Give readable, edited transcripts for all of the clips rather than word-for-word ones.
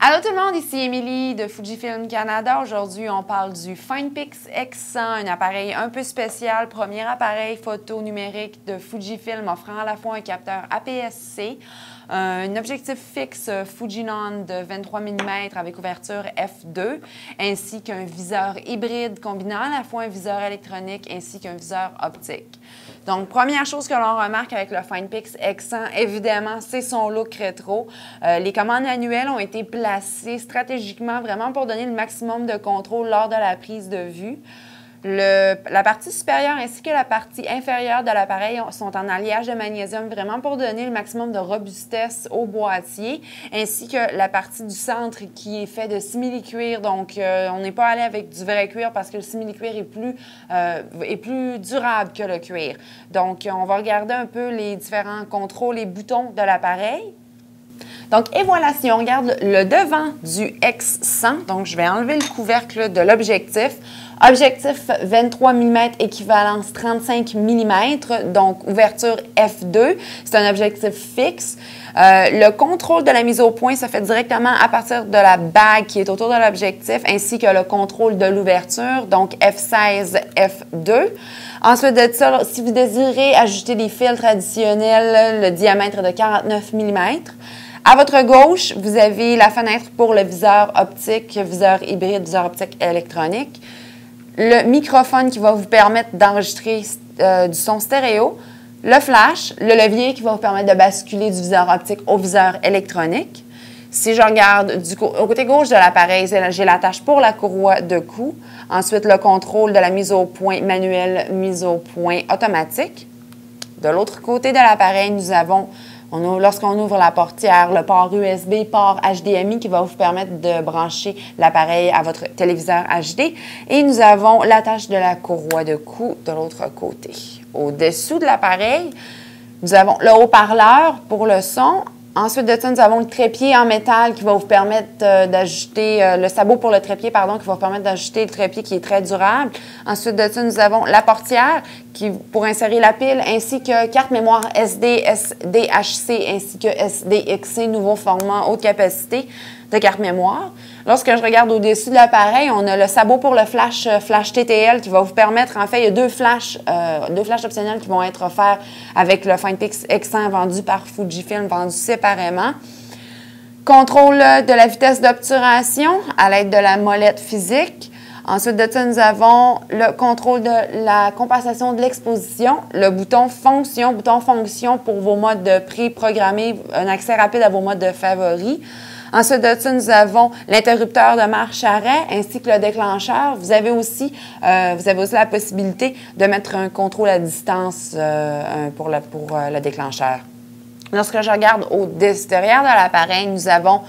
Allô tout le monde, ici Émilie de Fujifilm Canada. Aujourd'hui, on parle du Finepix X100, un appareil un peu spécial, premier appareil photo numérique de Fujifilm offrant à la fois un capteur APS-C, un objectif fixe Fujinon de 23 mm avec ouverture f2, ainsi qu'un viseur hybride combinant à la fois un viseur électronique ainsi qu'un viseur optique. Donc, première chose que l'on remarque avec le Finepix X100, évidemment, c'est son look rétro. Les commandes manuelles ont été placées stratégiquement vraiment pour donner le maximum de contrôle lors de la prise de vue. La partie supérieure ainsi que la partie inférieure de l'appareil sont en alliage de magnésium vraiment pour donner le maximum de robustesse au boîtier, ainsi que la partie du centre qui est fait de simili-cuir. Donc, on n'est pas allé avec du vrai cuir parce que le simili-cuir est plus durable que le cuir. Donc, on va regarder un peu les différents contrôles et boutons de l'appareil. Donc, et voilà, si on regarde le devant du X100, donc je vais enlever le couvercle de l'objectif. Objectif 23 mm, équivalence 35 mm, donc ouverture f2. C'est un objectif fixe. Le contrôle de la mise au point se fait directement à partir de la bague qui est autour de l'objectif, ainsi que le contrôle de l'ouverture, donc f16, f2. Ensuite de ça, si vous désirez ajouter des filtres additionnels, le diamètre est de 49 mm. À votre gauche, vous avez la fenêtre pour le viseur optique, viseur hybride, viseur optique électronique. Le microphone qui va vous permettre d'enregistrer du son stéréo. Le flash, le levier qui va vous permettre de basculer du viseur optique au viseur électronique. Si je regarde au côté gauche de l'appareil, j'ai l'attache pour la courroie de cou. Ensuite, le contrôle de la mise au point manuelle, mise au point automatique. De l'autre côté de l'appareil, nous avons, lorsqu'on ouvre la portière, le port USB, port HDMI qui va vous permettre de brancher l'appareil à votre téléviseur HD. Et nous avons l'attache de la courroie de cou de l'autre côté. Au-dessous de l'appareil, nous avons le haut-parleur pour le son. Ensuite de ça, nous avons le trépied en métal qui va vous permettre d'ajuster, le sabot pour le trépied, pardon, qui va vous permettre d'ajuster le trépied qui est très durable. Ensuite de ça, nous avons la portière pour insérer la pile, ainsi que carte mémoire SD, SDHC, ainsi que SDXC, nouveau format haute capacité de carte mémoire. Lorsque je regarde au-dessus de l'appareil, on a le sabot pour le flash TTL qui va vous permettre, en fait, il y a deux flashs optionnels qui vont être offerts avec le Finepix X100 vendu par Fujifilm, vendu séparément. Contrôle de la vitesse d'obturation à l'aide de la molette physique. Ensuite de ça, nous avons le contrôle de la compensation de l'exposition, le bouton fonction pour vos modes préprogrammés, un accès rapide à vos modes de favoris. Ensuite de ça, nous avons l'interrupteur de marche-arrêt ainsi que le déclencheur. Vous avez aussi la possibilité de mettre un contrôle à distance pour le déclencheur. Lorsque je regarde au extérieur de l'appareil, nous avons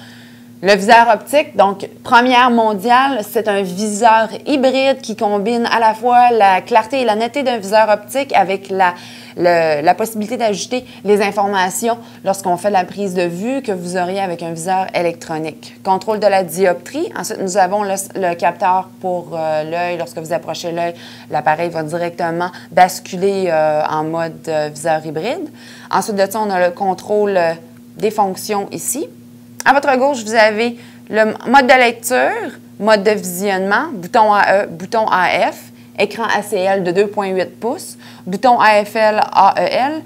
le viseur optique, donc première mondiale, c'est un viseur hybride qui combine à la fois la clarté et la netteté d'un viseur optique avec la possibilité d'ajouter les informations lorsqu'on fait la prise de vue que vous auriez avec un viseur électronique. Contrôle de la dioptrie. Ensuite, nous avons le capteur pour l'œil. Lorsque vous approchez l'œil, l'appareil va directement basculer en mode viseur hybride. Ensuite de ça, on a le contrôle des fonctions ici. À votre gauche, vous avez le mode de lecture, mode de visionnement, bouton AE, bouton AF, écran ACL de 2,8 pouces, bouton AFL, AEL.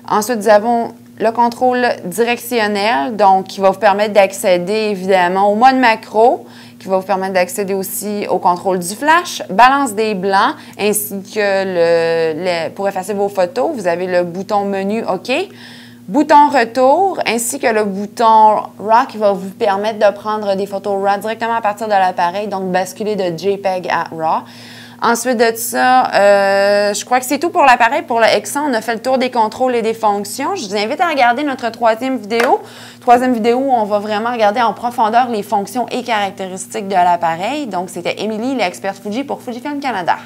Ensuite, nous avons le contrôle directionnel, donc qui va vous permettre d'accéder évidemment au mode macro, qui va vous permettre d'accéder aussi au contrôle du flash, balance des blancs, ainsi que pour effacer vos photos, vous avez le bouton menu OK. Bouton retour, ainsi que le bouton RAW qui va vous permettre de prendre des photos RAW directement à partir de l'appareil, donc basculer de JPEG à RAW. Ensuite de ça, je crois que c'est tout pour l'appareil. Pour le X100, on a fait le tour des contrôles et des fonctions. Je vous invite à regarder notre troisième vidéo. Troisième vidéo où on va vraiment regarder en profondeur les fonctions et caractéristiques de l'appareil. Donc, c'était Émilie, l'experte Fuji pour Fujifilm Canada.